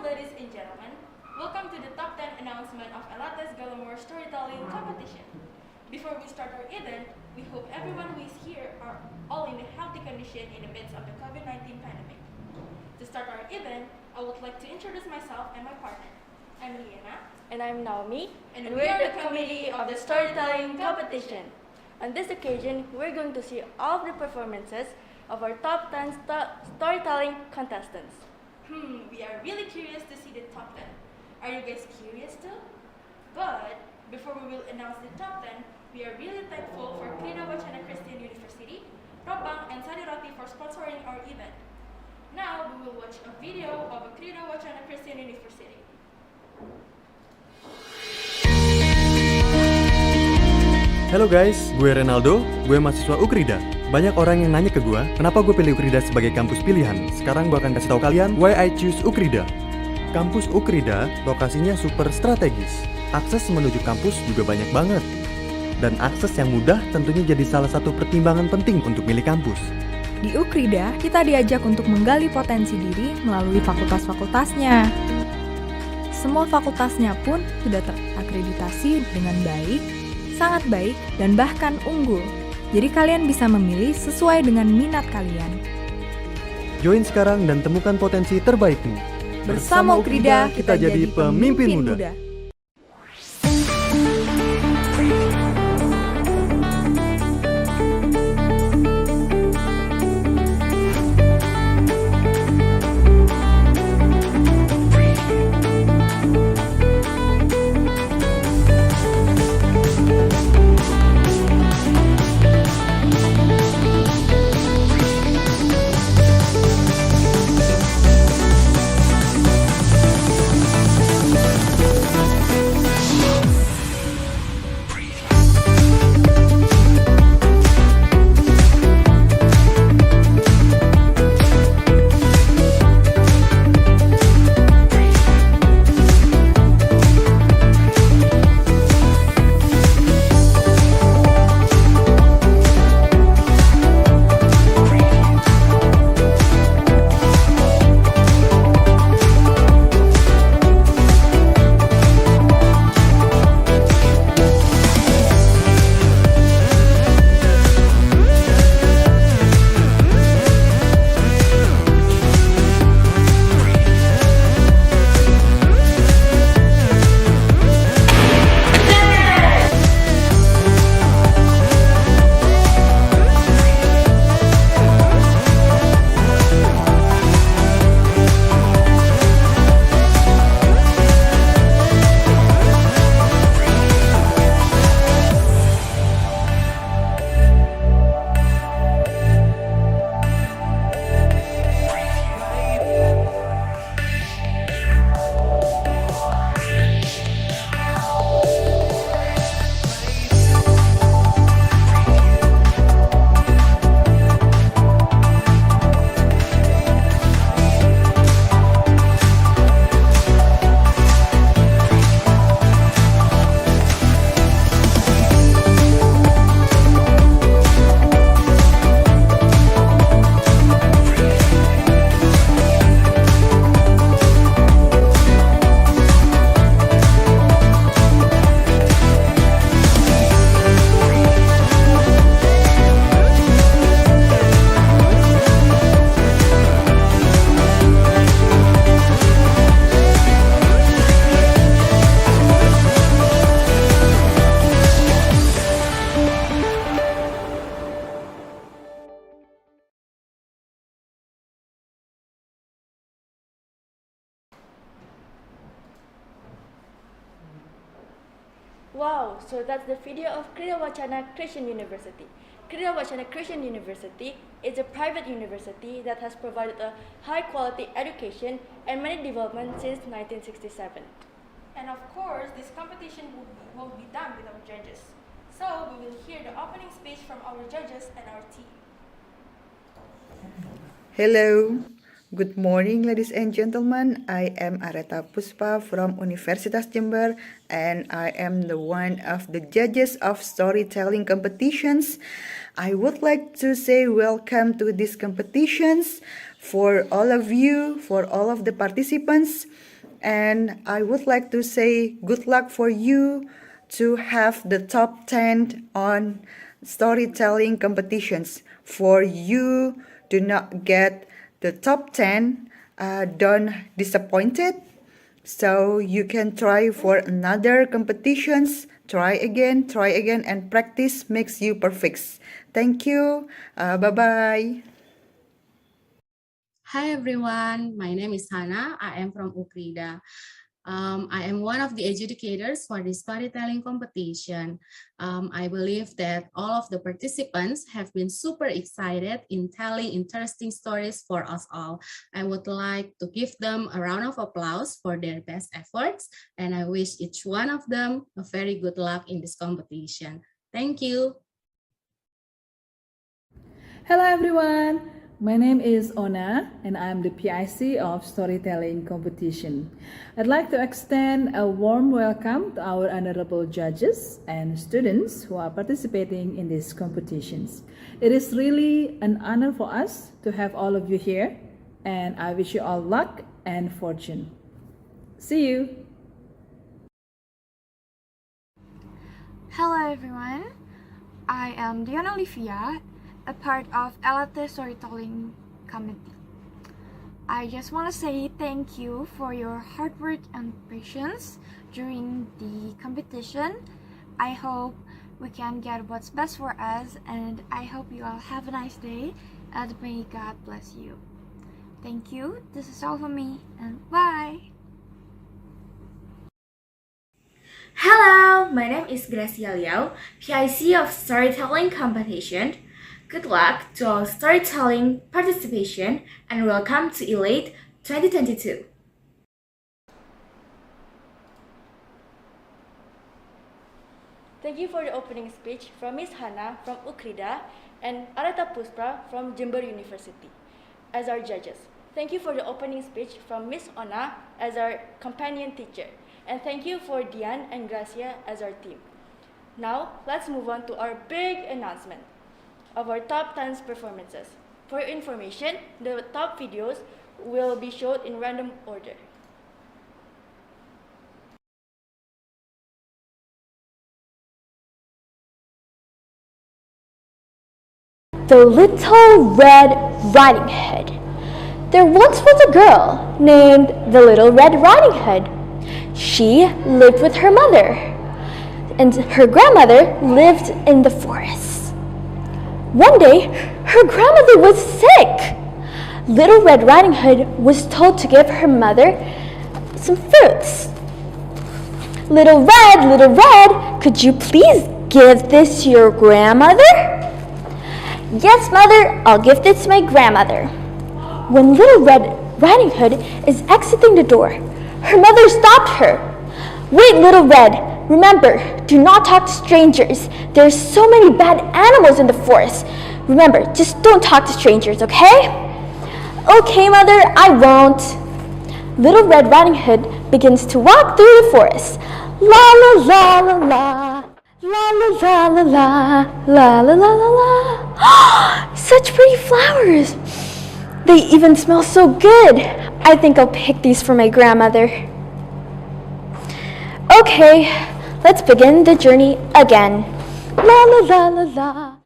ladies and gentlemen. Welcome to the top 10 announcement of ELATE's GALLAMOUROUS storytelling competition. Before we start our event, we hope everyone who is here are all in a healthy condition in the midst of the COVID-19 pandemic. To start our event, I would like to introduce myself and my partner. I'm Liana. And I'm Naomi, and we are the committee of the storytelling competition. On this occasion, we're going to see all of the performances of our top 10 storytelling contestants. We are really curious to see the top 10. Are you guys curious too? But before we will announce the top 10, we are really thankful for Krida Wacana Christian University, Propang, and Sadirati for sponsoring our event. Now we will watch a video of Krida Wacana Christian University. Halo guys, gue Renaldo, gue mahasiswa UKRIDA. Banyak orang yang nanya ke gue, kenapa gue pilih UKRIDA sebagai kampus pilihan. Sekarang gue akan kasih tahu kalian why I choose UKRIDA. Kampus UKRIDA lokasinya super strategis. Akses menuju kampus juga banyak banget. Dan akses yang mudah tentunya jadi salah satu pertimbangan penting untuk milih kampus. Di UKRIDA, kita diajak untuk menggali potensi diri melalui fakultas-fakultasnya. Semua fakultasnya pun sudah terakreditasi dengan baik, sangat baik, dan bahkan unggul. Jadi kalian bisa memilih sesuai dengan minat kalian. Join sekarang dan temukan potensi terbaikmu. Bersama UKRIDA, kita jadi pemimpin muda. Wow, so that's the video of Krida Wacana Christian University. Krida Wacana Christian University is a private university that has provided a high-quality education and many developments since 1967. And of course, this competition won't be done without judges. So we will hear the opening speech from our judges and our team. Hello, good morning ladies and gentlemen. I am Areta Puspa from Universitas Jember and I am the one of the judges of storytelling competitions. I would like to say welcome to these competitions for all of you, for all of the participants. and I would like to say good luck for you to have the top 10 on storytelling competitions. For you do not get the top 10, don't disappointed. So you can try for another competitions. Try again, and practice makes you perfect. Thank you. Bye-bye. Hi everyone, my name is Hana. I am from UKRIDA. I am one of the educators for the storytelling competition. I believe that all of the participants have been super excited in telling interesting stories for us all. I would like to give them a round of applause for their best efforts, and I wish each one of them a very good luck in this competition. Thank you. Hello everyone, my name is Ona and I'm the PIC of Storytelling Competition. I'd like to extend a warm welcome to our honorable judges and students who are participating in these competitions. It is really an honor for us to have all of you here, and I wish you all luck and fortune. See you! Hello everyone, I am Diana Olivia, a part of ELATE Storytelling Committee. I just want to say thank you for your hard work and patience during the competition. I hope we can get what's best for us, and I hope you all have a nice day, and may God bless you. Thank you, this is all for me, and bye! Hello, my name is Gracia Liao, PIC of Storytelling Competition. Good luck to all storytelling participation and welcome to ELATE 2022. Thank you for the opening speech from Ms. Hana from UKRIDA and Areta Puspra from Jember University as our judges. Thank you for the opening speech from Ms. Ona as our companion teacher. And thank you for Dian and Gracia as our team. Now, let's move on to our big announcement of our top 10 performances. For your information, the top videos will be shown in random order. The Little Red Riding Hood. There once was a girl named the Little Red Riding Hood. She lived with her mother, and her grandmother lived in the forest. One day, her grandmother was sick. Little Red Riding Hood was told to give her mother some fruits. Little Red, could you please give this to your grandmother? Yes, Mother, I'll give this to my grandmother. When Little Red Riding Hood is exiting the door, her mother stopped her. Wait, Little Red. Remember, do not talk to strangers. There's so many bad animals in the forest. Remember, just don't talk to strangers, okay? Okay, Mother, I won't. Little Red Riding Hood begins to walk through the forest. La la la la la. La la la la la. La la la la la. Such pretty flowers. They even smell so good. I think I'll pick these for my grandmother. Okay, let's begin the journey again. La la la la la.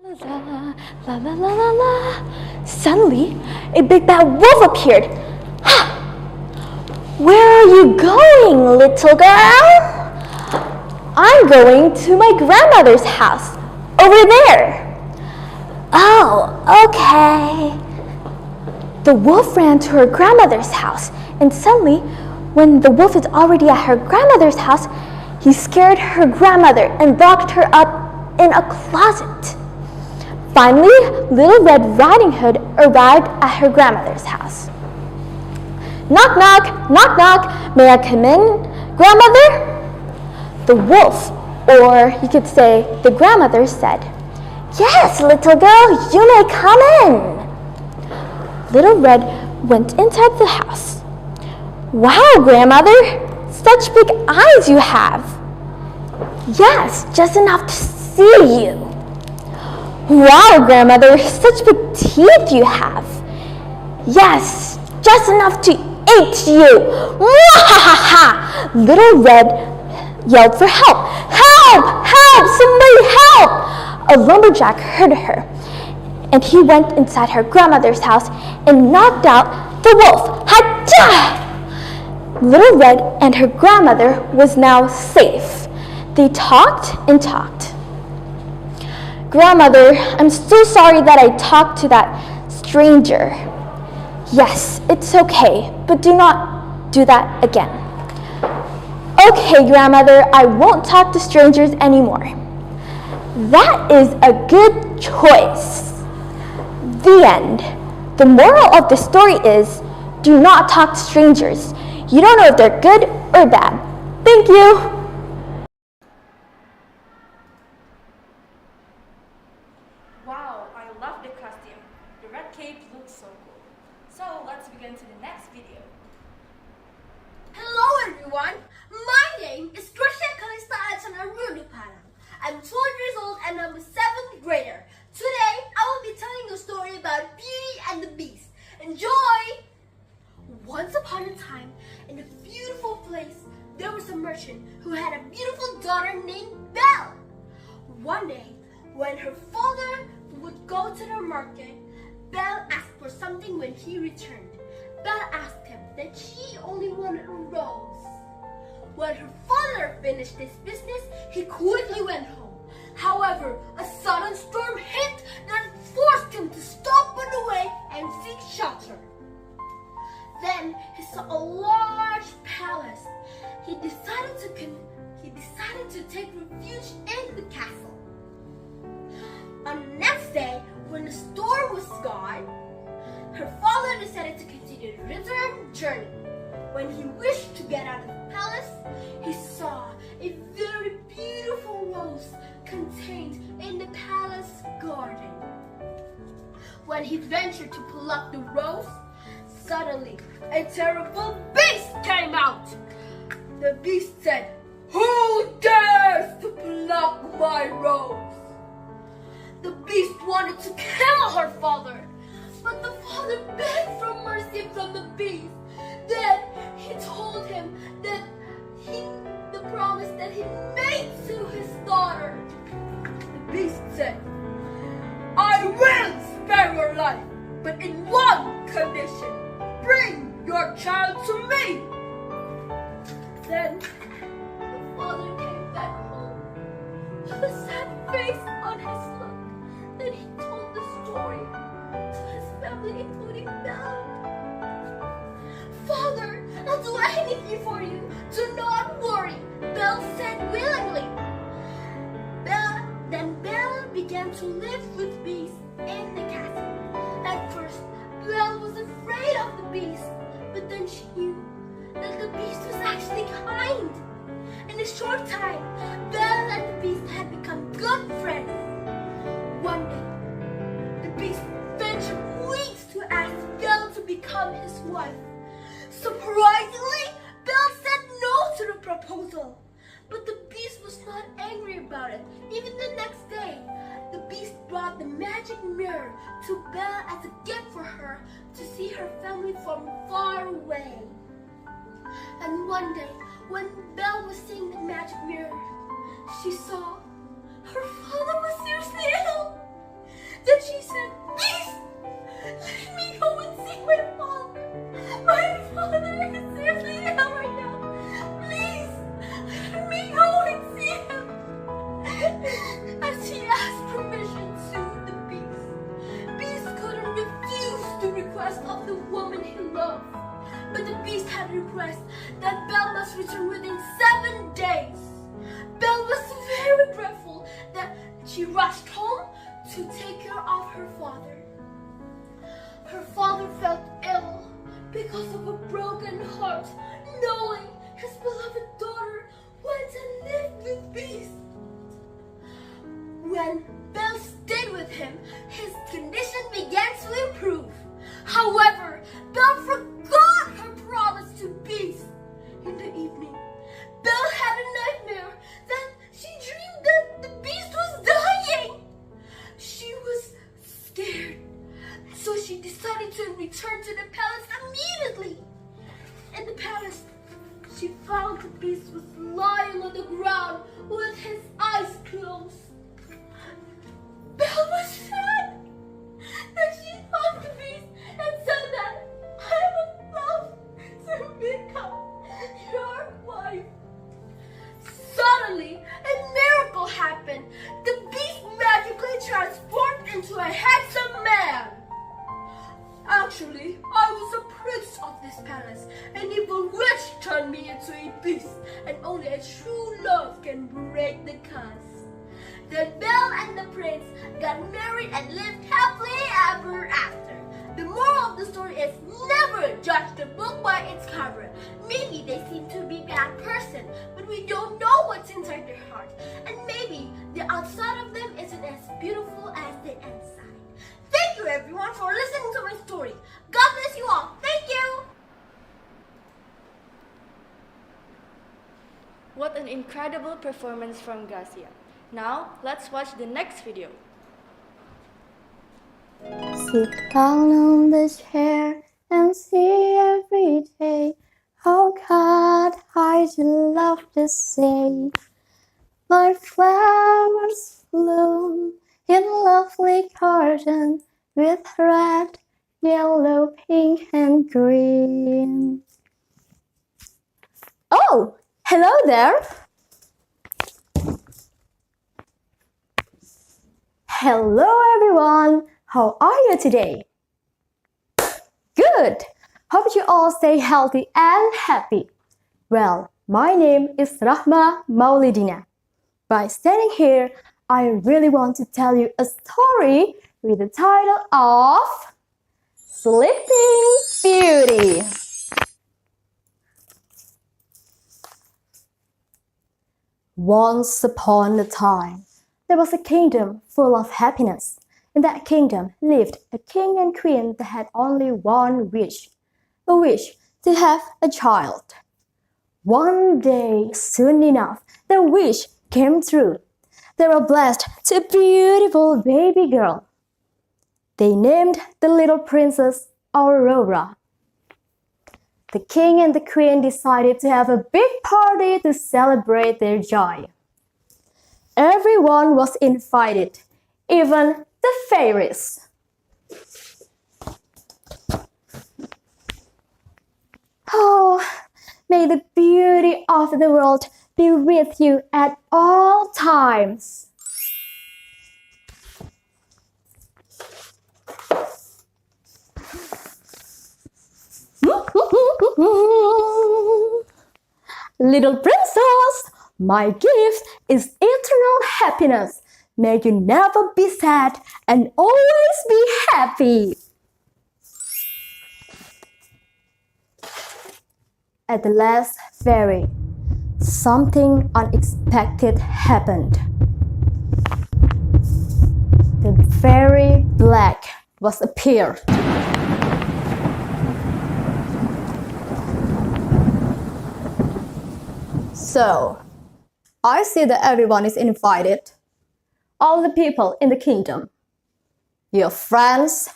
La la la la la la. Suddenly, a big bad wolf appeared. Where are you going, little girl? I'm going to my grandmother's house, over there. Oh, okay. The wolf ran to her grandmother's house, and suddenly, when the wolf is already at her grandmother's house, he scared her grandmother and locked her up in a closet. Finally, Little Red Riding Hood arrived at her grandmother's house. Knock, knock, knock, knock. May I come in, grandmother? The wolf, or you could say the grandmother, said, Yes, little girl, you may come in. Little Red went inside the house. Wow, grandmother, such big eyes you have. Yes, just enough to see you. Wow, grandmother, such big teeth you have. Yes, just enough to ate you! Mwahaha! Little Red yelled for help. Help! Help! Somebody help! A lumberjack heard her, and he went inside her grandmother's house and knocked out the wolf. Hacha! Little Red and her grandmother was now safe. They talked and talked. Grandmother, I'm so sorry that I talked to that stranger. Yes, it's okay, but do not do that again. Okay, Grandmother, I won't talk to strangers anymore. That is a good choice. The end. The moral of the story is, do not talk to strangers. You don't know if they're good or bad. Thank you. Wow, I love the costume. The red cape looks so cool. So let's begin to the next video. Hello everyone, my name is I'm 12 years old and I'm a 7th grader. Today, I will be telling a story about Beauty and the Beast. Enjoy! Once upon a time, in a beautiful place, there was a merchant who had a beautiful daughter named Belle. One day, when her father would go to the market, Belle asked for something when he returned. Belle asked him that she only wanted a rose. When her father finished his business, he quickly went home. However, a sudden storm hit that forced him to stop on the way and seek shelter. Then he saw a large palace. He decided to take refuge in the castle. On the next day, when the storm was gone, her father decided to continue the return journey. When he wished to get out of the palace, he saw a very beautiful rose contained in the palace garden. When he ventured to pluck the rose, suddenly a terrible beast came out. The beast said, "Who dares to pluck my rose?" The beast wanted to kill her father, but the father begged for mercy from the beast. Then he told him that the promise that he made to his daughter. The beast said, "I will spare your life, but in one condition. Bring your child to me." Then the father came back home with a sad face on his look. Then he told the story to his family, including Belle. "Father, I'll do anything for you. Do not worry," Belle said willingly. Then Belle began to live with Beast in the castle. At first, Belle was afraid of the Beast, but then she knew that the Beast was actually kind. In a short time, Belle and the Beast had become good friends. One day, the Beast ventured weeks to ask Belle to become his wife. Surprisingly, Belle said no to the proposal. But the Beast was not angry about it. Even the next day, the Beast brought the magic mirror to Belle as a gift for her to see her family from far away. And one day, when Belle was seeing the magic mirror, she saw her father was seriously ill. Then she said, "Beast, let me go and see my father. My father is seriously ill right now. Please, let me go and see him." As she asked permission to the Beast, Beast couldn't refuse the request of the woman he loved. But the Beast had a request that Belle must return within 7 days. Belle was very grateful that she rushed home to take care of her father. Her father felt ill because of a broken heart, knowing his beloved daughter went and lived with Beast. When Belle stayed with him, his condition began to improve. However, Belle forgot her promise to Beast. In the evening, Belle had a nightmare that she dreamed that the Beast was dying. She was scared, so she decided to return to the palace immediately. she found the beast was lying on the ground with his eyes closed. Belle was sad that she hugged the beast and said that I would love to become your wife. Suddenly, a miracle happened. The beast magically transformed into a handsome man. Actually, I was a prince of this palace. An evil witch turned me into a beast, and only a true love can break the curse. Then Belle and the prince got married and lived happily ever after. The moral of the story is never judge the book by its cover. Maybe they seem to be a bad person, but we don't know what's inside their heart. And maybe the outside of them isn't as beautiful as the inside. Thank you everyone for listening to my story. God bless you all. Thank you. What an incredible performance from Gracia. Now, let's watch the next video. Sit down on the chair and see every day how God I do love to say. My flowers bloom in lovely garden with red, yellow, pink and green. Oh, hello there. Hello everyone. How are you today? Good! Hope you all stay healthy and happy. Well, my name is Rahma Maulidina. By standing here, I really want to tell you a story with the title of Sleeping Beauty. Once upon a time, there was a kingdom full of happiness. In that kingdom lived a king and queen that had only one wish, a wish to have a child. One day, soon enough, their wish came true. They were blessed to a beautiful baby girl. They named the little princess Aurora. The king and the queen decided to have a big party to celebrate their joy. Everyone was invited, even the fairies. Oh, may the beauty of the world be with you at all times. Little princess, my gift is eternal happiness. May you never be sad and always be happy. At the last fairy, something unexpected happened. The fairy black was appeared. So, I see that everyone is invited. All the people in the kingdom. Your friends,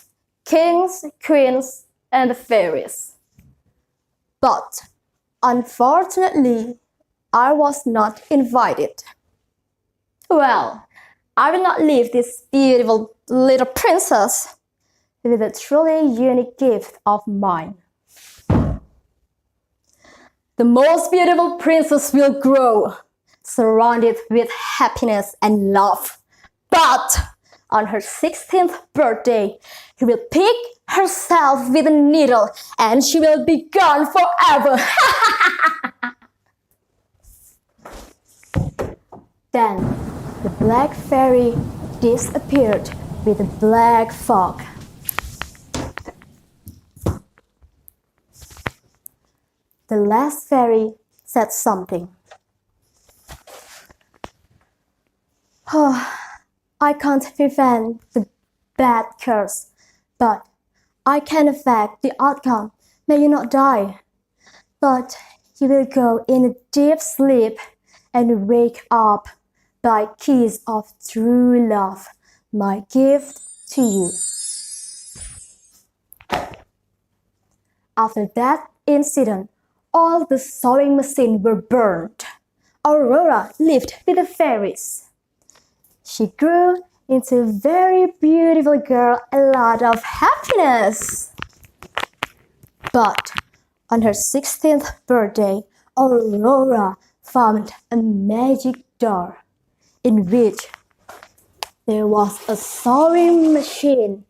kings, queens, and the fairies. But, unfortunately, I was not invited. Well, I will not leave this beautiful little princess with a truly unique gift of mine. The most beautiful princess will grow, surrounded with happiness and love. But on her 16th birthday, she will pick herself with a needle and she will be gone forever. Then the black fairy disappeared with a black fog. The last fairy said something. Oh, I can't prevent the bad curse, but I can affect the outcome. May you not die, but you will go in a deep sleep and wake up by kiss of true love, my gift to you. After that incident, all the sewing machines were burned, Aurora lived with the fairies. She grew into a very beautiful girl, a lot of happiness. But on her 16th birthday, Aurora found a magic door in which there was a sewing machine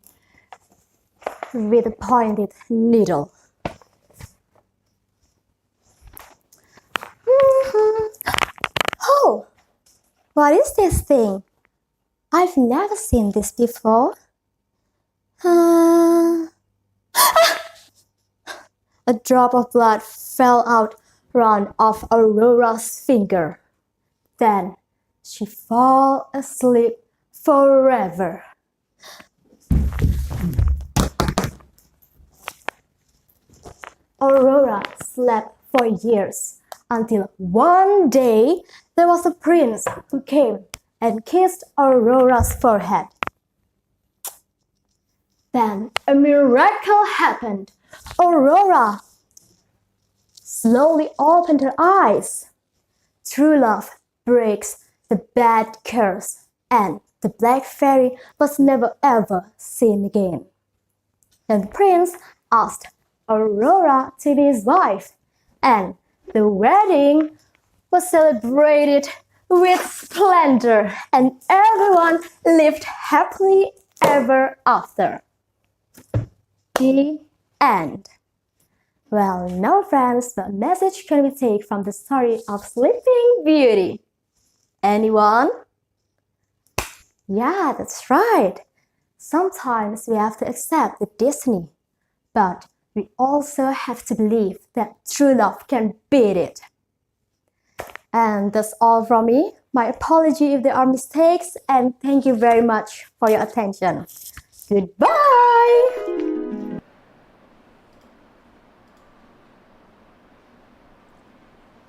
with a pointed needle. Oh, what is this thing? I've never seen this before. A drop of blood fell out round of Aurora's finger. Then she fell asleep forever. Aurora slept for years until one day there was a prince who came and kissed Aurora's forehead. Then a miracle happened. Aurora slowly opened her eyes. True love breaks the bad curse, and the black fairy was never ever seen again. Then the prince asked Aurora to be his wife, and the wedding was celebrated with splendor, and everyone lived happily ever after. The end. Well, now friends, what message can we take from the story of Sleeping Beauty? Anyone? Yeah, that's right. Sometimes we have to accept the destiny, but we also have to believe that true love can beat it. And that's all from me. My apology if there are mistakes, and thank you very much for your attention. Goodbye!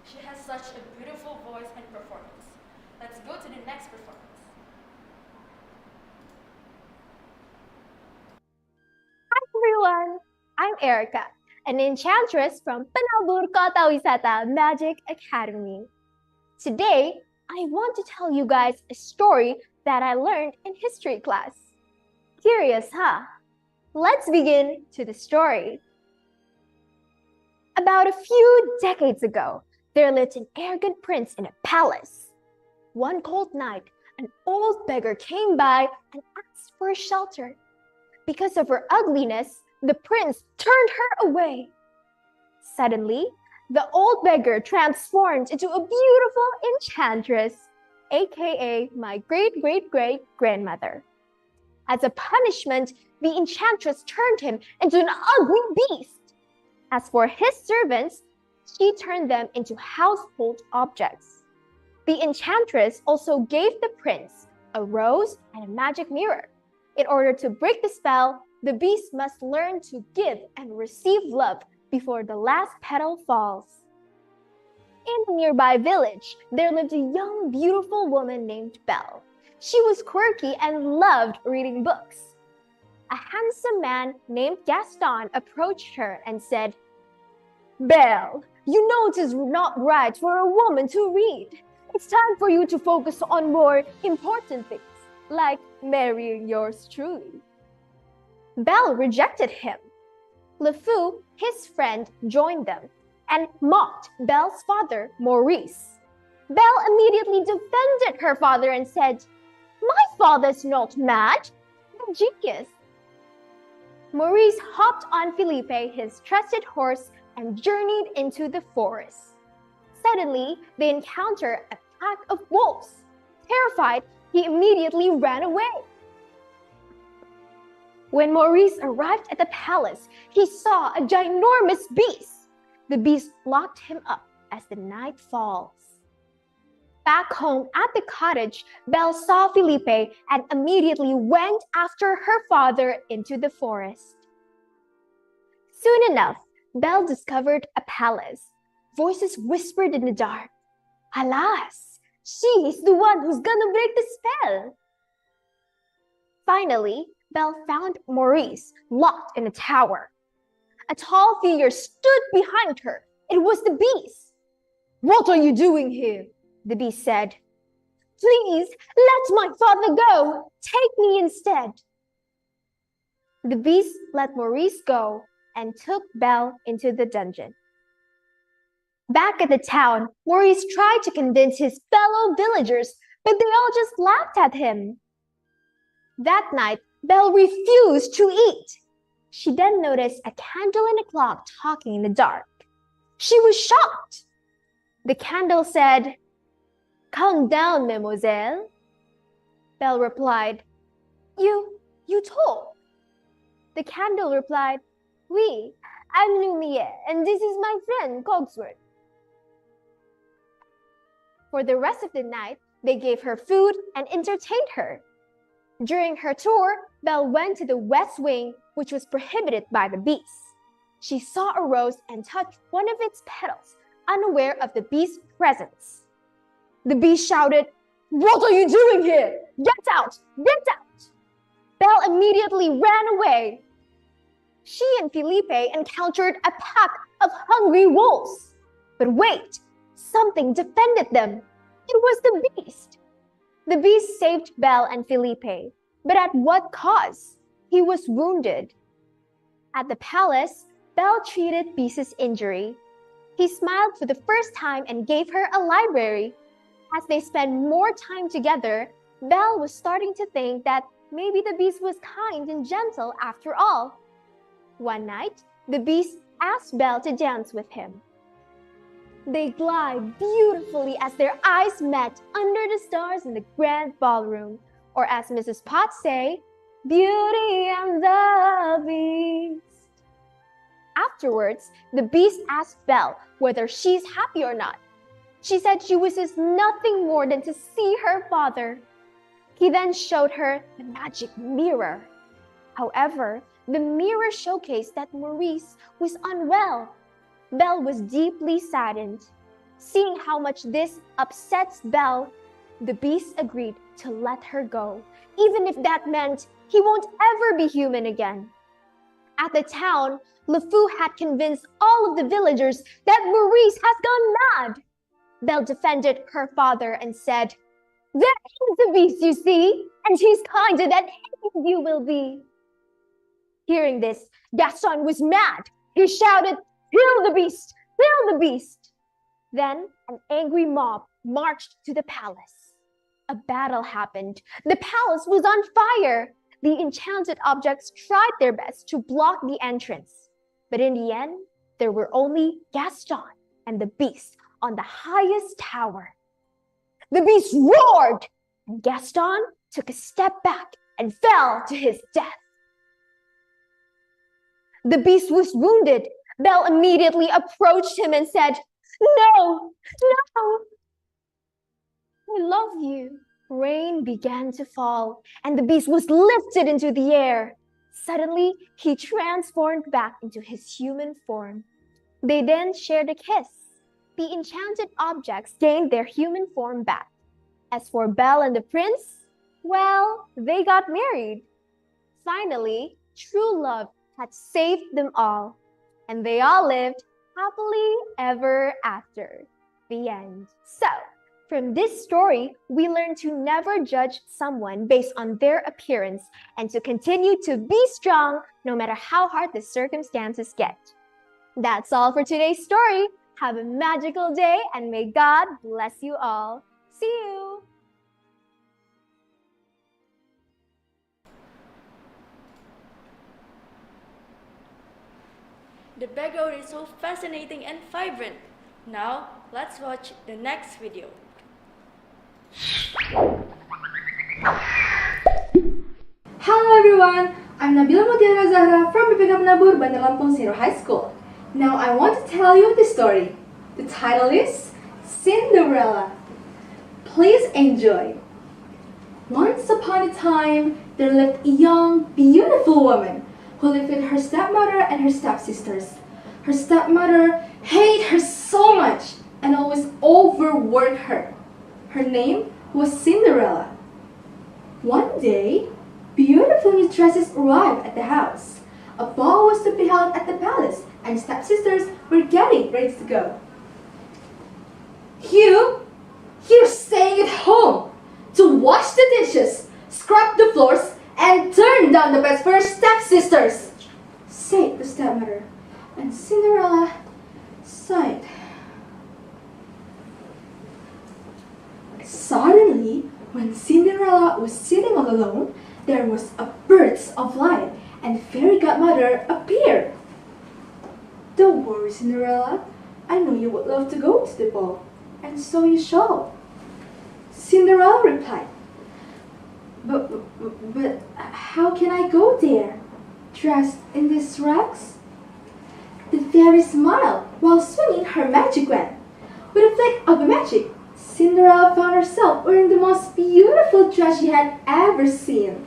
She has such a beautiful voice and performance. Let's go to the next performance. Hi everyone, I'm Erica, an enchantress from PENABUR Kota Wisata Magic Academy. Today, I want to tell you guys a story that I learned in history class. Curious, huh? Let's begin to the story. About a few decades ago, there lived an arrogant prince in a palace. One cold night, an old beggar came by and asked for shelter. Because of her ugliness, the prince turned her away. Suddenly, the old beggar transformed into a beautiful enchantress, aka my great-great-great-grandmother. As a punishment, the enchantress turned him into an ugly beast. As for his servants, she turned them into household objects. The enchantress also gave the prince a rose and a magic mirror. In order to break the spell, the beast must learn to give and receive love before the last petal falls. In a nearby village, there lived a young, beautiful woman named Belle. She was quirky and loved reading books. A handsome man named Gaston approached her and said, "Belle, you know it is not right for a woman to read. It's time for you to focus on more important things, like marrying yours truly." Belle rejected him. Le Fou, his friend, joined them and mocked Belle's father, Maurice. Belle immediately defended her father and said, "My father's not mad, he's a genius." Maurice hopped on Felipe, his trusted horse, and journeyed into the forest. Suddenly, they encountered a pack of wolves. Terrified, he immediately ran away. When Maurice arrived at the palace, he saw a ginormous beast. The beast locked him up as the night falls. Back home at the cottage, Belle saw Felipe and immediately went after her father into the forest. Soon enough, Belle discovered a palace. Voices whispered in the dark, "Alas, she is the one who's gonna break the spell." Finally, Belle found Maurice locked in a tower. A tall figure stood behind her. It was the beast. "What are you doing here?" the beast said. "Please, let my father go. Take me instead." The beast let Maurice go and took Belle into the dungeon. Back at the town, Maurice tried to convince his fellow villagers, but they all just laughed at him. That night, Belle refused to eat. She then noticed a candle and a clock talking in the dark. She was shocked. The candle said, "Calm down, mademoiselle." Belle replied, You talk." The candle replied, "Oui, I'm Lumiere, and this is my friend Cogsworth." For the rest of the night, they gave her food and entertained her. During her tour, Belle went to the west wing, which was prohibited by the beast. She saw a rose and touched one of its petals, unaware of the beast's presence. The beast shouted, "What are you doing here? Get out! Get out!" Belle immediately ran away. She and Felipe encountered a pack of hungry wolves. But wait, something defended them. It was the beast. The beast saved Belle and Felipe, but at what cost? He was wounded. At the palace, Belle treated Beast's injury. He smiled for the first time and gave her a library. As they spent more time together, Belle was starting to think that maybe the beast was kind and gentle after all. One night, the beast asked Belle to dance with him. They glide beautifully as their eyes met under the stars in the grand ballroom, or as Mrs. Potts say, "Beauty and the Beast." Afterwards, the beast asked Belle whether she's happy or not. She said she wishes nothing more than to see her father. He then showed her the magic mirror. However, the mirror showcased that Maurice was unwell. Belle was deeply saddened. Seeing how much this upsets Belle, the beast agreed to let her go, even if that meant he won't ever be human again. At the town, LeFou had convinced all of the villagers that Maurice has gone mad. Belle defended her father and said, "There is the beast, you see, and he's kinder than any of you will be." Hearing this, Gaston was mad. He shouted, "Kill the beast! Kill the beast!" Then an angry mob marched to the palace. A battle happened. The palace was on fire. The enchanted objects tried their best to block the entrance. But in the end, there were only Gaston and the beast on the highest tower. The beast roared, and Gaston took a step back and fell to his death. The beast was wounded. Belle immediately approached him and said, "No, no, I love you." Rain began to fall, and the beast was lifted into the air. Suddenly, he transformed back into his human form. They then shared a kiss. The enchanted objects gained their human form back. As for Belle and the prince, well, they got married. Finally, true love had saved them all, and they all lived happily ever after. The end. So, from this story, we learn to never judge someone based on their appearance and to continue to be strong no matter how hard the circumstances get. That's all for today's story. Have a magical day and may God bless you all. See you! The background is so fascinating and vibrant. Now, let's watch the next video. Hello everyone, I'm Nabila Mutiara Zahra from PENABUR Bandar Lampung Zero High School. Now I want to tell you the story. The title is Cinderella. Please enjoy. Once upon a time, there lived a young, beautiful woman who lived with her stepmother and her stepsisters. Her stepmother hated her so much and always overworked her. Her name was Cinderella. One day, beautiful new dresses arrived at the house. A ball was to be held at the palace, and stepsisters were getting ready to go. Hugh, you're staying at home to wash the dishes, scrub the floors, and turn down the beds for your stepsisters, said the stepmother, and Cinderella sighed. Suddenly, when Cinderella was sitting all alone, there was a burst of light, and the fairy godmother appeared. Don't worry, Cinderella. I know you would love to go to the ball, and so you shall. Cinderella replied. But how can I go there, dressed in these rags? The fairy smiled while swinging her magic wand. With a flick of magic, Cinderella found herself wearing the most beautiful dress she had ever seen.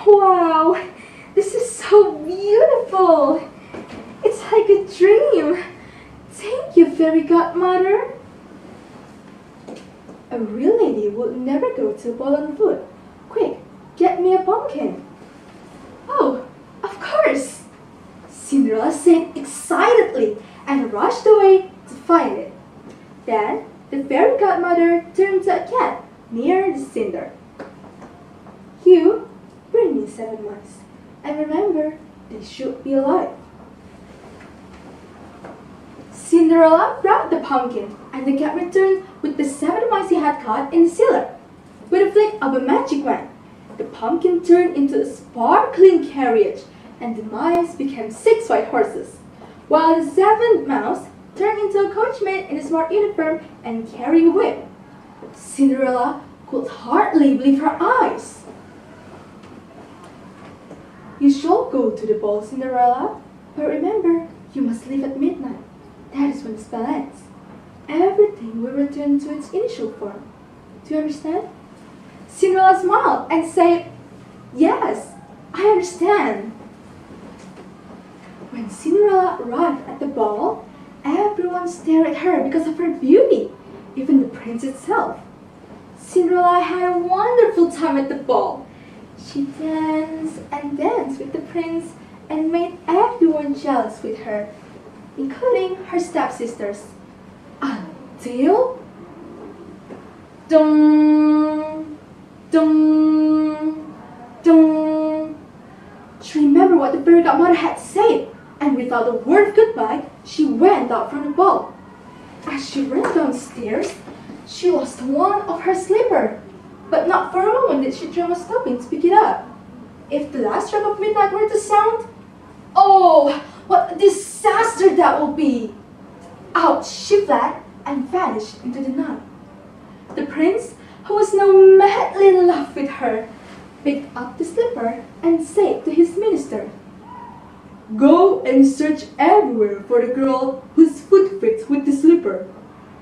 Wow, this is so beautiful. It's like a dream. Thank you, fairy godmother. A real lady would never go to a ball on foot. Quick, get me a pumpkin. Oh, of course, Cinderella said excitedly and rushed away to find it. Then the fairy godmother turned to a cat near the cinder. Hugh, bring me 7 mice, and remember, they should be alive. Cinderella brought the pumpkin, and the cat returned with the 7 mice he had caught in the cellar. With a flick of a magic wand, the pumpkin turned into a sparkling carriage, and the mice became 6 white horses, while the 7th mouse turned into a coachman in a smart uniform and carrying a whip. Cinderella could hardly believe her eyes. You shall go to the ball, Cinderella, but remember, you must leave at midnight. That is when the spell ends. Everything will return to its initial form. Do you understand? Cinderella smiled and said, Yes, I understand. When Cinderella arrived at the ball, everyone stared at her because of her beauty, even the prince itself. Cinderella had a wonderful time at the ball. She danced and danced with the prince and made everyone jealous with her, including her stepsisters, until dong, dong, dong. She remembered what the fairy godmother had said, and without a word of goodbye, she went out from the ball. As she ran downstairs, she lost one of her slippers, but not for a moment did she dream of stopping to pick it up. If the last stroke of midnight were to sound, oh, what a disaster that will be! Out she fled and vanished into the night. The prince, who was now madly in love with her, picked up the slipper and said to his minister, Go and search everywhere for the girl whose foot fits with the slipper.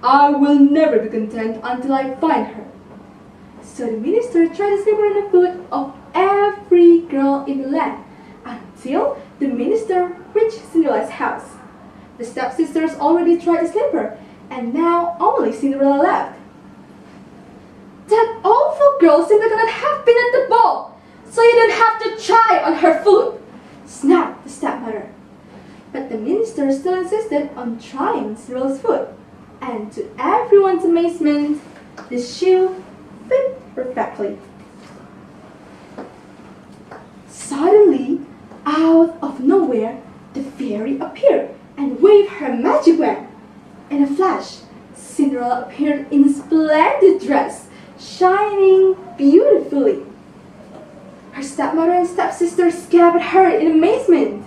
I will never be content until I find her. So the minister tried to slipper on the foot of every girl in the land until the minister reached Cinderella's house. The stepsisters already tried the slipper, and now only Cinderella left. That awful girl simply could not have been at the ball, so you don't have to try on her foot, snapped the stepmother. But the minister still insisted on trying Cinderella's foot, and to everyone's amazement, the shoe fit perfectly. Suddenly, out of nowhere, the fairy appeared and waved her magic wand. In a flash, Cinderella appeared in a splendid dress, shining beautifully. Her stepmother and stepsisters gaped at her in amazement.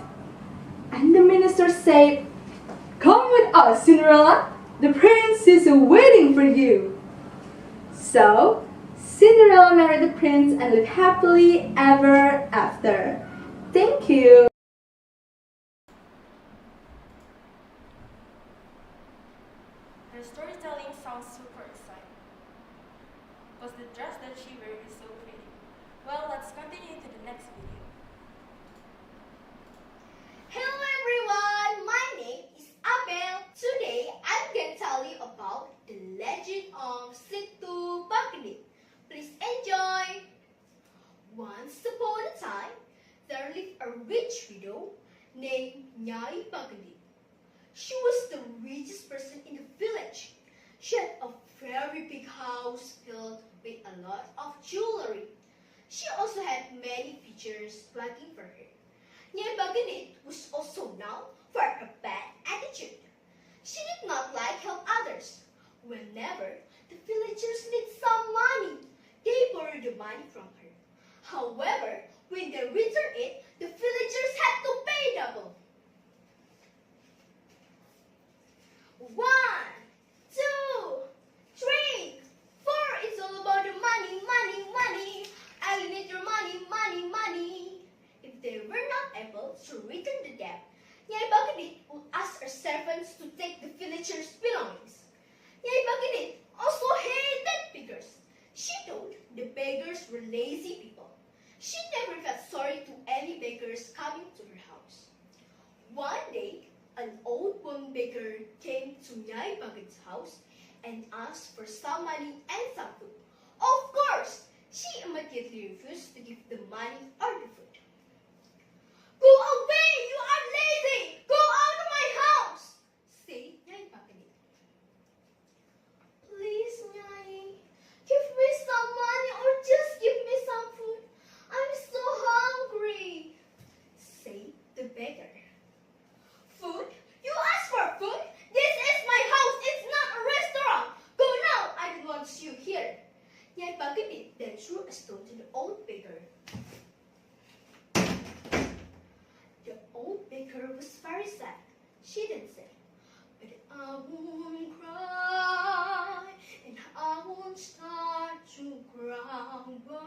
And the minister said, Come with us, Cinderella. The prince is waiting for you. So, Cinderella married the prince and lived happily ever after. Thank you. Her storytelling sounds super exciting. Plus the dress that she wears is so pretty. Well, let's continue to the next video. Hello everyone, my name is Abel. Today I'm going to tell you about the legend of Bagi. Please enjoy. Once upon a time, there lived a rich widow named Nyai Bagandi. She was the richest person in the village. She had a very big house filled with a lot of jewelry. She also had many features lacking for her. Nyai Bagandi was also known for her bad attitude. She did not like help others. Whenever the villagers need some money, they borrow the money from her. However, when they return it, the villagers had to pay double. 1, 2, 3, 4. It's all about the money, money, money. I need your money, money, money. If they were not able to return the debt, Nyai Bagandi would ask her servants to take the villagers' belongings. Nyai Bagandi also hated beggars. She thought the beggars were lazy people. She never felt sorry to any beggars coming to her house. One day, an old woman beggar came to Nyai Bagandi's house and asked for some money and some food. Of course, she immediately refused to give the money or the food. Go away, you are lazy! Go out of my house! Said Nyai Bagandi. Please, Nyai, give me some money or just give me some food. I'm so hungry, said the beggar. Food? You asked for food? This is my house. It's not a restaurant. Go now. I don't want you here. Nyai Bagandi then threw a stone to the old beggar. The old beggar was very sad. She then said, but I won't cry and I won't start to crumble.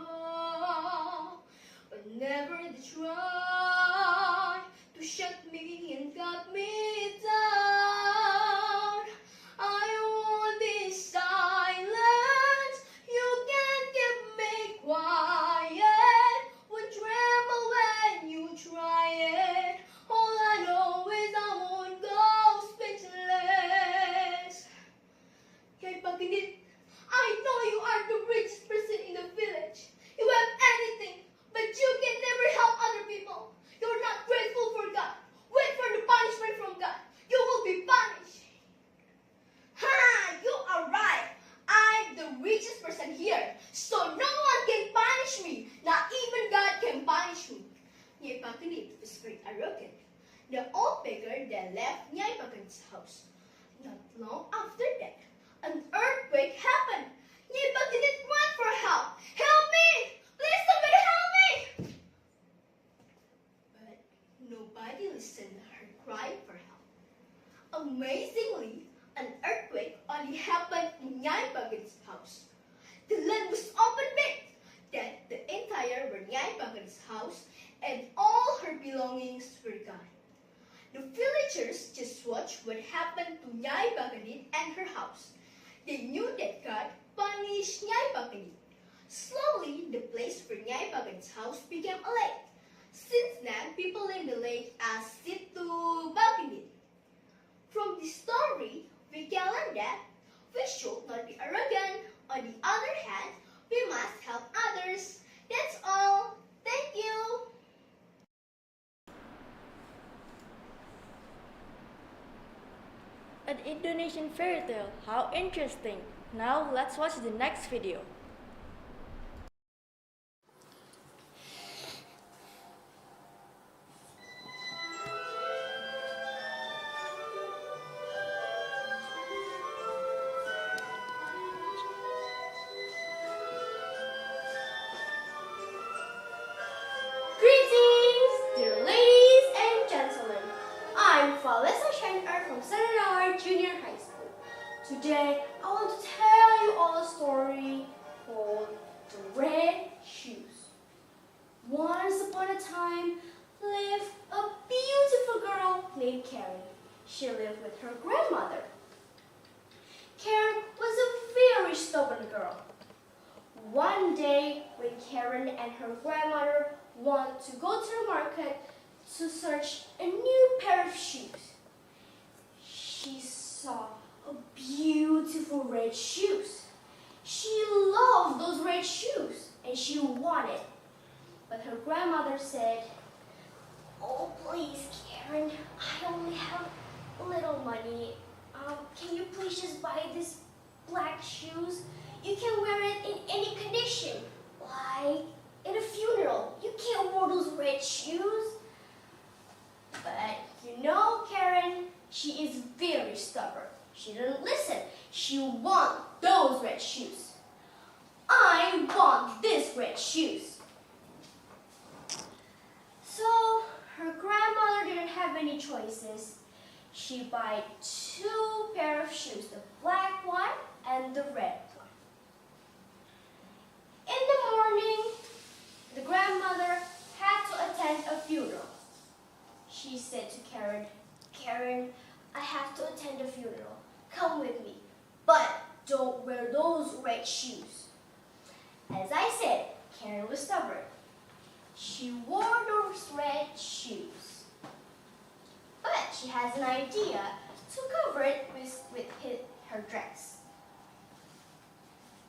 But never they try to shut me and cut me down. I won't be silent. You can't keep me quiet. Won't tremble when you try it. All I know is I won't go speechless. Nyai Bagandi, I know you are the richest person in the village. You have anything, but you can never help other people. You're not grateful for God. Wait for the punishment from God. You will be punished. Ha! You are right. I'm the richest person here, so no one can punish me. Not even God can punish me. Nyai Bagandi was very arrogant. The old beggar then left Nyai Bagandi's house. Not long after that, an earthquake happened. Nyai Bagandi ran for help. Help me! Please, somebody help me! But nobody listened to her cry for help. Amazingly, an earthquake only happened in Nyai Bagandi's house. The land was open big. Then the entire Nyai Bagandi's house and all her belongings were gone. The villagers just watched what happened to Nyai Bagandi and her house. They knew that God punished Nyai Bagandi. Slowly, the place for Nyai Bagandi's house became a lake. Since then, people named the lake as Situ Bagandi. From this story, we can learn that we should not be arrogant. On the other hand, we must help others. That's all. Thank you. An Indonesian fairy tale. How interesting. Now let's watch the next video. Greetings, dear ladies and gentlemen. I'm Falesa Shainer from Serenade Junior High School. Today, I want to tell you all a story called The Red Shoes. Once upon a time, lived a beautiful girl named Karen. She lived with her grandmother. Karen was a very stubborn girl. One day, when Karen and her grandmother wanted to go to the market to search a new pair of shoes, she saw a beautiful red shoes. She loved those red shoes and she wanted. But her grandmother said, Oh, please, Karen. I only have little money. Can you please just buy these black shoes? You can wear it in any condition. Like in a funeral. You can't wear those red shoes. But you know, Karen, she is very stubborn. She didn't listen. She wants those red shoes. I want these red shoes. So her grandmother didn't have any choices. She bought 2 pair of shoes, the black one and the red one. In the morning, the grandmother had to attend a funeral. She said to Karen, Karen, I have to attend a funeral. Come with me, but don't wear those red shoes. As I said, Karen was stubborn. She wore those red shoes. But she has an idea to cover it with her dress.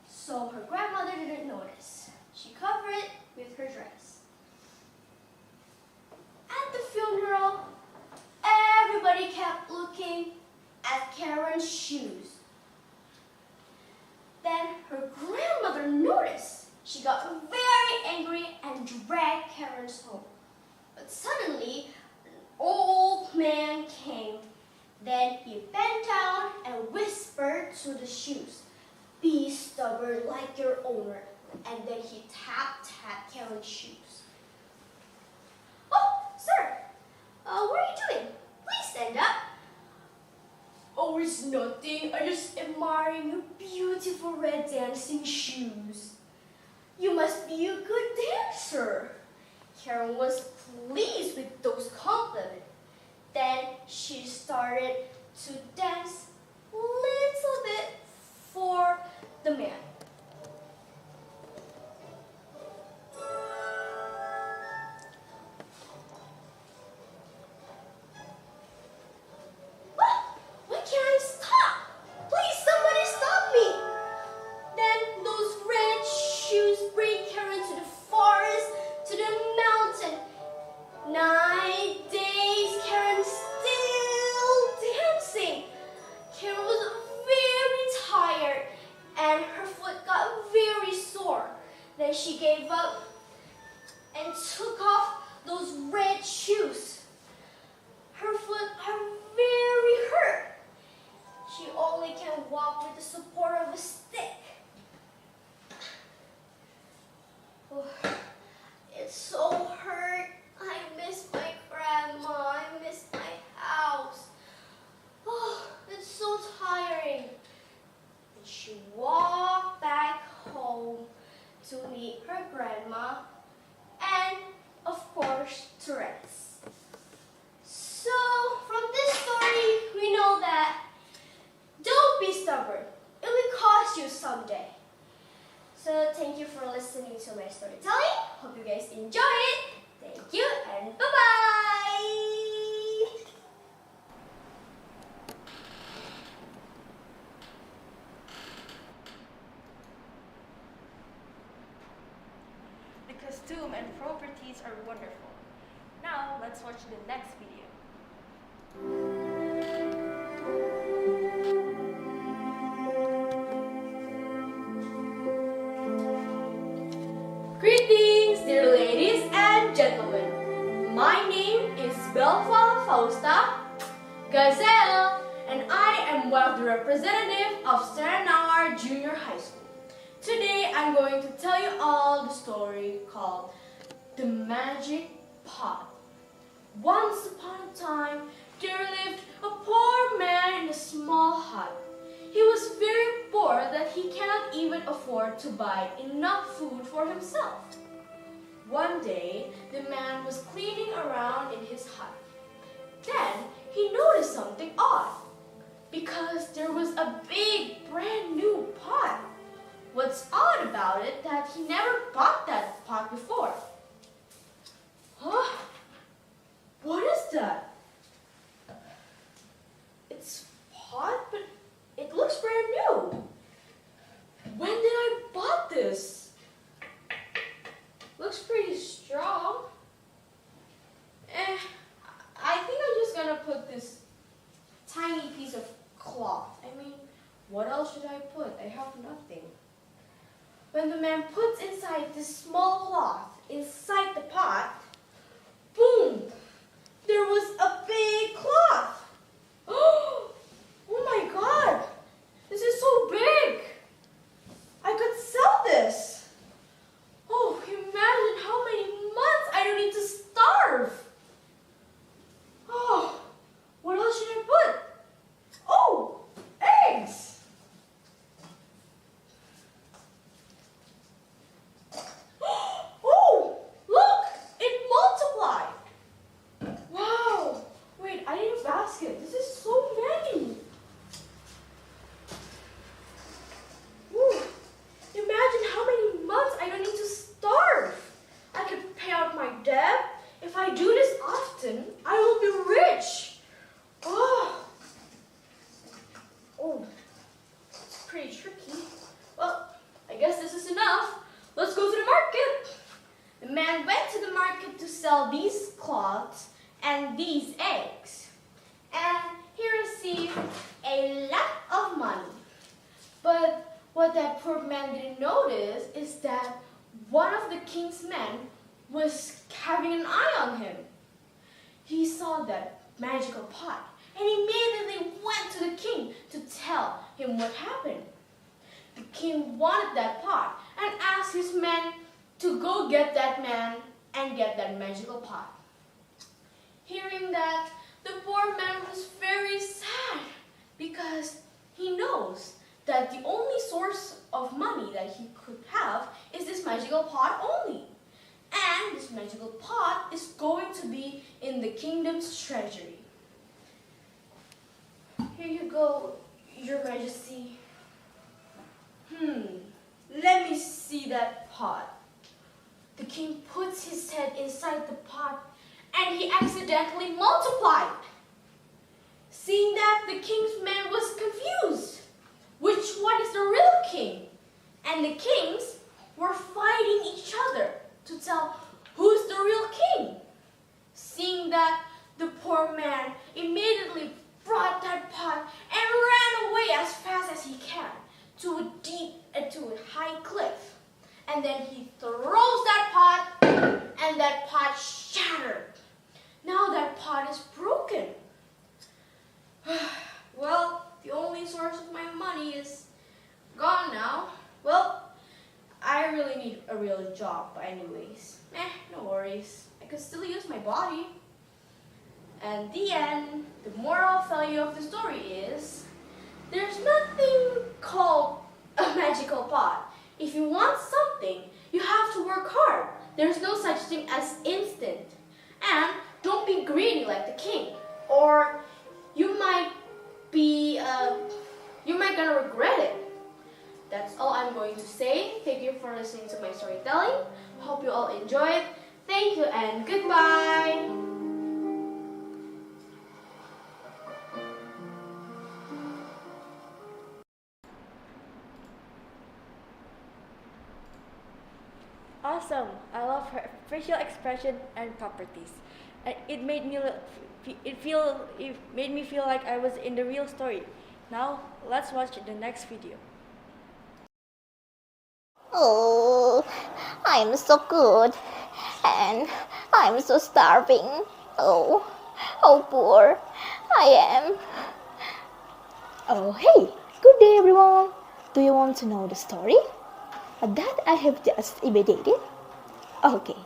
So her grandmother didn't notice. She covered it with her dress. At the funeral, everybody kept looking at Karen's shoes. Then her grandmother noticed. She got very angry and dragged Karen home. But suddenly, an old man came. Then he bent down and whispered to the shoes, "Be stubborn like your owner." And then he tapped Karen's shoes. "Oh, sir, what are you doing? Please stand up." "Oh, it's nothing. I'm just admiring your beautiful red dancing shoes. You must be a good dancer." Karen was pleased with those compliments. Then she started to dance a little bit for the man. Why can't I stop? Please, somebody stop me. Then those red shoes bring Karen to the forest, to the mountain. 9 days, Karen still dancing. Karen was very tired and her foot got very sore. Then she gave up and took off those red shoes. Her foot are very hurt. She only can walk with the support of a stick. Oh, it's so hurt. I miss my grandma. I miss my house. Oh, it's so tiring. And she walked back home to meet her grandma and, of course, to rest. So, from this story, we know that don't be stubborn. It will cost you someday. So, thank you for listening to my storytelling. Hope you guys enjoyed it. Thank you and bye-bye! The costume and properties are wonderful. Now, let's watch the next video. Greetings, dear ladies and gentlemen. My name is Belfa Fausta Gazelle, and I am one of the representatives of Serenawar Junior High School. Today, I'm going to tell you all the story called The Magic Pot. Once upon a time, there lived a poor man in a small hut. He was very poor that he cannot even afford to buy enough food for himself. One day, the man was cleaning around in his hut. Then, he noticed something odd, because there was a big, brand new pot. What's odd about it that he never bought that pot before. Huh? What is that? It's pot, but it looks brand new. When did I bought this? Looks pretty strong. What else should I put? I have nothing. When the man puts inside this small cloth inside the pot, boom! There was a big cloth. Oh my God! This is so big! I could sell this. Oh, imagine how many months I don't need to starve. Oh, what else should I put? Oh, eggs. Oh, look, it multiplied. Wow, wait, I need a basket. This is so many. Whew. Imagine how many months I don't need to starve. I could pay out my debt. If I do this often, I will be rich. Oh, it's pretty tricky. Well, I guess this is enough. Let's go to the market. The man went to the market to sell these cloths and these eggs. And he received a lot of money. But what that poor man didn't notice is that one of the king's men was having an eye on him. He saw that magical pot and immediately went to the king to tell him what happened. The king wanted that pot and asked his men to go get that man and get that magical pot. Hearing that, the poor man was very sad because he knows that the only source of money that he could have is this magical pot only. And this magical pot is going to be in the kingdom's treasury. Here you go, Your Majesty. Let me see that pot. The king puts his head inside the pot and he accidentally multiplied. Seeing that, the king's man was confused. Which one is the real king? And the kings were fighting each other to tell who's the real king. Seeing that, the poor man immediately brought that pot and ran away as fast as he can to a high cliff. And then he throws that pot and that pot shattered. Now that pot is broken. Well, the only source of my money is gone now. Well, I really need a real job anyways. No worries. I could still use my body. And the end, the moral value of the story is, there's nothing called a magical pot. If you want something, you have to work hard. There's no such thing as instant. And don't be greedy like the king, or you might gonna regret it. That's all I'm going to say. Thank you for listening to my storytelling. Hope you all enjoyed. Thank you and goodbye. Awesome! I love her facial expression and properties. And it made me feel like I was in the real story. Now, let's watch the next video. Oh, I'm so good, and I'm so starving. Oh, how poor I am. Oh, hey, good day everyone. Do you want to know the story that I have just imitated? Okay,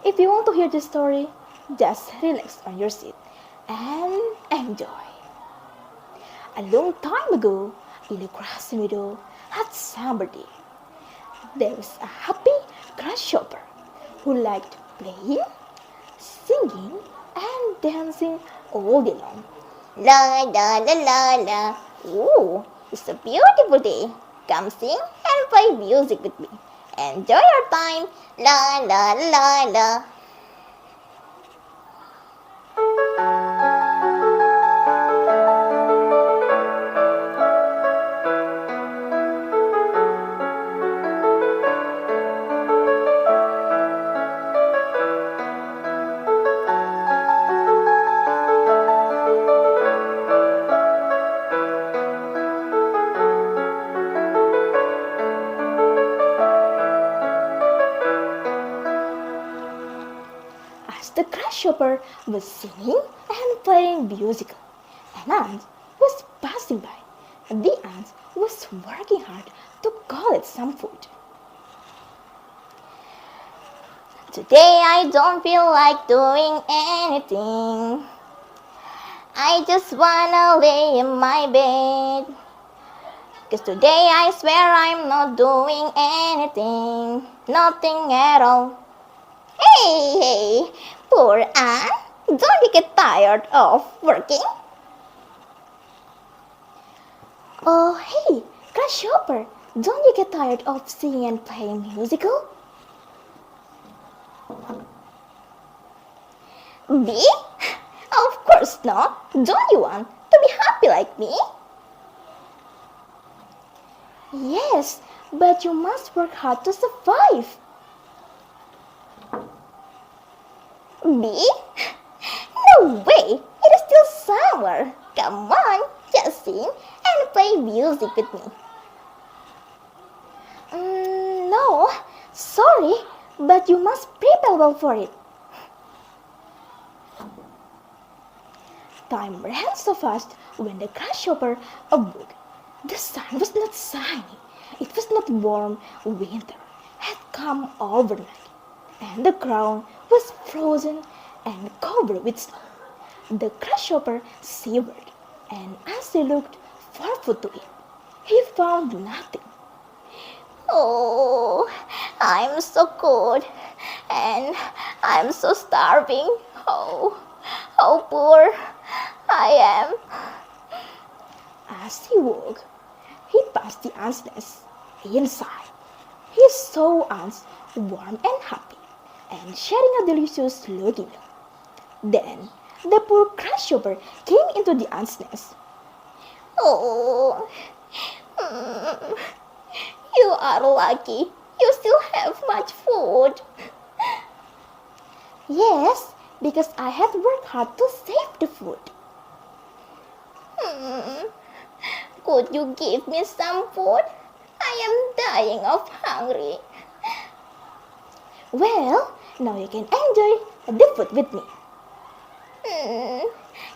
if you want to hear the story, just relax on your seat and enjoy. A long time ago, in a grassy meadow at somebody, there was a happy grasshopper who liked playing, singing, and dancing all day long. La la la la la. Ooh, it's a beautiful day. Come sing and play music with me. Enjoy your time. La la la la. grasshopper was singing and playing musical. An ant was passing by. The ant was working hard to collect some food. Today I don't feel like doing anything. I just wanna lay in my bed. 'Cause today I swear I'm not doing anything. Nothing at all. Hey, poor ant. Don't you get tired of working? Oh, hey, grasshopper. Don't you get tired of singing and playing musical? Me? Of course not. Don't you want to be happy like me? Yes, but you must work hard to survive. Me? No way! It is still summer. Come on, just sing and play music with me. No, sorry, but you must prepare well for it. Time ran so fast when the grasshopper awoke. The sun was not shining. It was not warm. Winter had come overnight, and the ground was frozen and covered with snow. The grasshopper shivered, and as he looked for food to eat, he found nothing. Oh, I'm so cold, and I'm so starving. Oh, how poor I am. As he woke, he passed the ant's nest. Inside, he saw ants warm and happy and sharing a delicious looking meal. Then the poor grasshopper came into the ant's nest. Oh, you are lucky. You still have much food. Yes, because I had worked hard to save the food. Could you give me some food? I am dying of hungry. Well, now you can enjoy the food with me.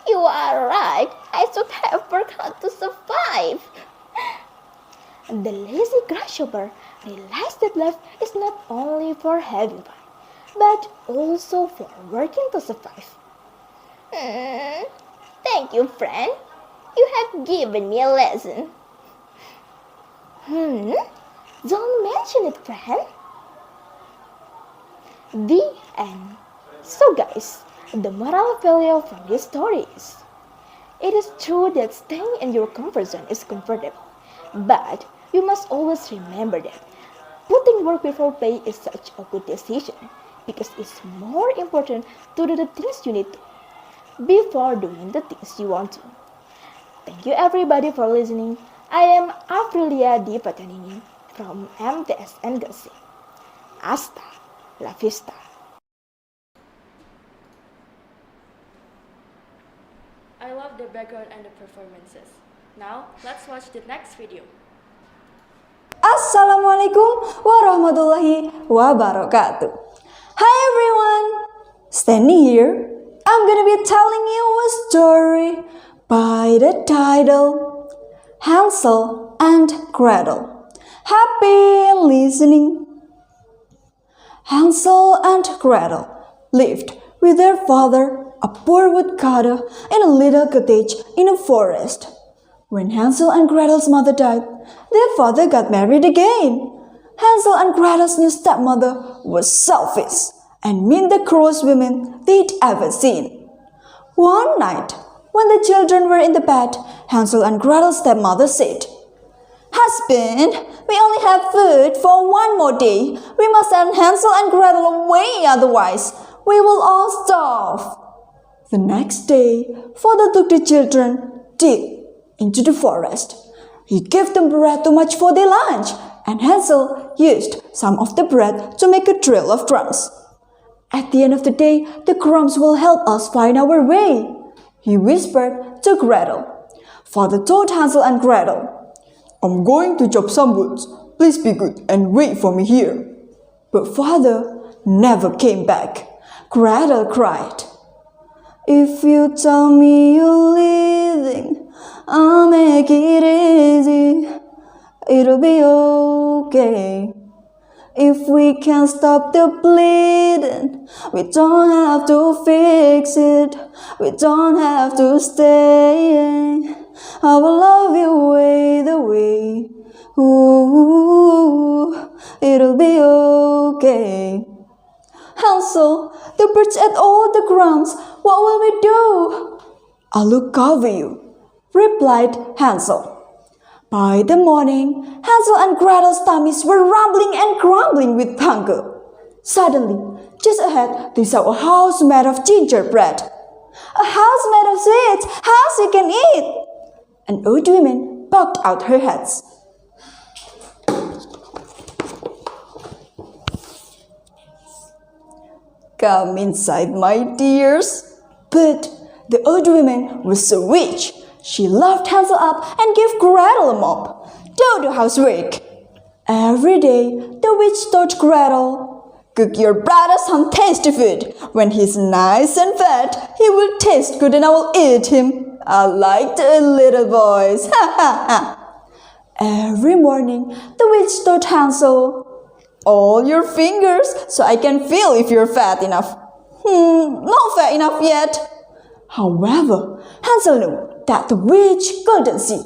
You are right. I should have worked hard to survive. The lazy grasshopper realized that life is not only for having fun, but also for working to survive. Thank you, friend. You have given me a lesson. Don't mention it, friend. The end. So guys, the moral value from this story is, it is true that staying in your comfort zone is comfortable, but you must always remember that putting work before play is such a good decision, because it's more important to do the things you need to before doing the things you want to. Thank you everybody for listening. I am Aprilia Dipatanini from MTSN Gresik. Hasta la vista. I love the background and the performances. Now, let's watch the next video. Assalamualaikum warahmatullahi wabarakatuh. Hi everyone! Standing here, I'm gonna be telling you a story by the title Hansel and Gretel. Happy listening! Hansel and Gretel lived with their father, a poor woodcutter, in a little cottage in a forest. When Hansel and Gretel's mother died, their father got married again. Hansel and Gretel's new stepmother was selfish and mean the cruelest woman they'd ever seen. One night, when the children were in the bed, Hansel and Gretel's stepmother said, "Husband, we only have food for one more day. We must send Hansel and Gretel away, otherwise we will all starve." The next day, father took the children deep into the forest. He gave them bread too much for their lunch, and Hansel used some of the bread to make a trail of crumbs. "At the end of the day, the crumbs will help us find our way," he whispered to Gretel. Father told Hansel and Gretel, "I'm going to chop some wood. Please be good and wait for me here." But father never came back. Gretel cried, If you tell me you're leaving, I'll make it easy. It'll be okay. If we can stop the bleeding, we don't have to fix it. We don't have to stay. I will love you either way. Ooh, it'll be okay. Hansel, the birds ate all the crumbs. What will we do? I'll look over you, replied Hansel. By the morning, Hansel and Gretel's tummies were rumbling and grumbling with hunger. Suddenly, just ahead, they saw a house made of gingerbread. A house made of sweets, house you can eat. An old woman poked out her heads. Come inside, my dears. But the old woman was so rich. She loved Hansel up and gave Gretel a mop. Do the housework. Every day, the witch told Gretel, cook your brother some tasty food. When he's nice and fat, he will taste good and I will eat him. I like the little boys. Ha ha ha. Every morning, the witch told Hansel, all your fingers so I can feel if you're fat enough. Not fat enough yet. However, Hansel knew that the witch couldn't see.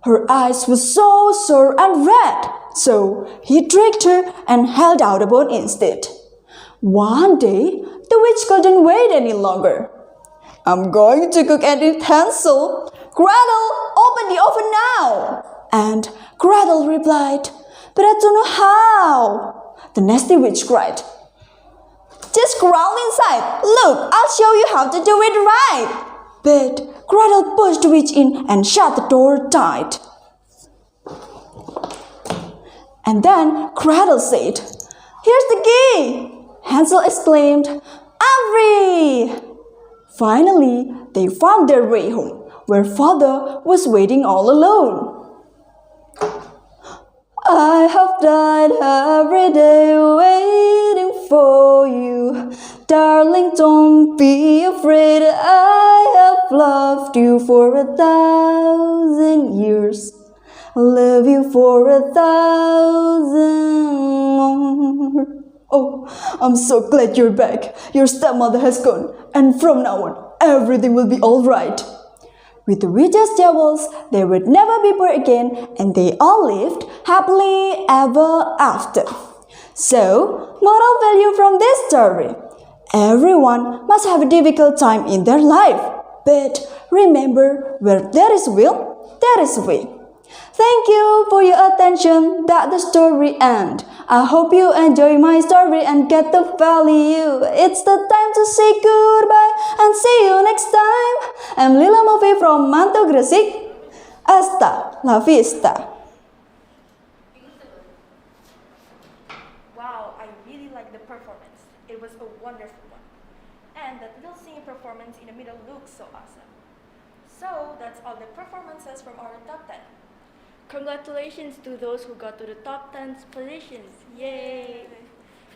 Her eyes were so sore and red, so he tricked her and held out a bone instead. One day, the witch couldn't wait any longer. I'm going to cook and eat Hansel. Gretel, open the oven now. And Gretel replied, but I don't know how. The nasty witch cried, just crawl inside. Look, I'll show you how to do it right. But Gretel pushed the witch in and shut the door tight. And then Gretel said, here's the key. Hansel exclaimed, I'm free. Finally, they found their way home, where father was waiting all alone. I have died every day waiting for you. Darling, don't be afraid. I have loved you for 1,000 years. Love you for 1,000 more. Oh, I'm so glad you're back. Your stepmother has gone, and from now on, everything will be all right. With the witch's jewels, they would never be poor again, and they all lived happily ever after. So, moral value from this story: everyone must have a difficult time in their life, but remember, where there is will, there is way. Thank you for your attention. That's the story end. I hope you enjoy my story and get the value. It's the time to say goodbye and see you next time. I'm Lila Mofi from Manto Gresik. Hasta la vista. Wow, I really liked the performance. It was a wonderful one. And that little singing performance in the middle looks so awesome. So that's all the performances from our top 10. Congratulations to those who got to the top 10 positions. Yay!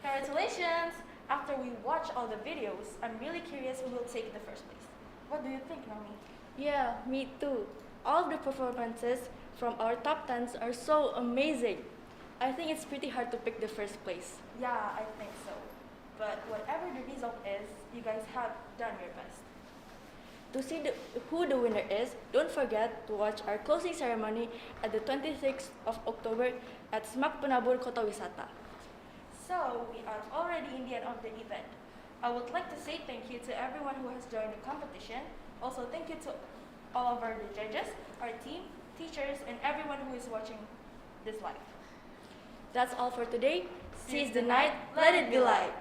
Congratulations! After we watch all the videos, I'm really curious who will take the first place. What do you think, Naomi? Yeah, me too. All the performances from our top 10s are so amazing. I think it's pretty hard to pick the first place. Yeah, I think so. But whatever the result is, you guys have done your best. To see who the winner is, don't forget to watch our closing ceremony at the 26th of October at SMAK PENABUR Kota Wisata. So, we are already in the end of the event. I would like to say thank you to everyone who has joined the competition. Also, thank you to all of our judges, our team, teachers, and everyone who is watching this live. That's all for today. Seize the night, let it be light.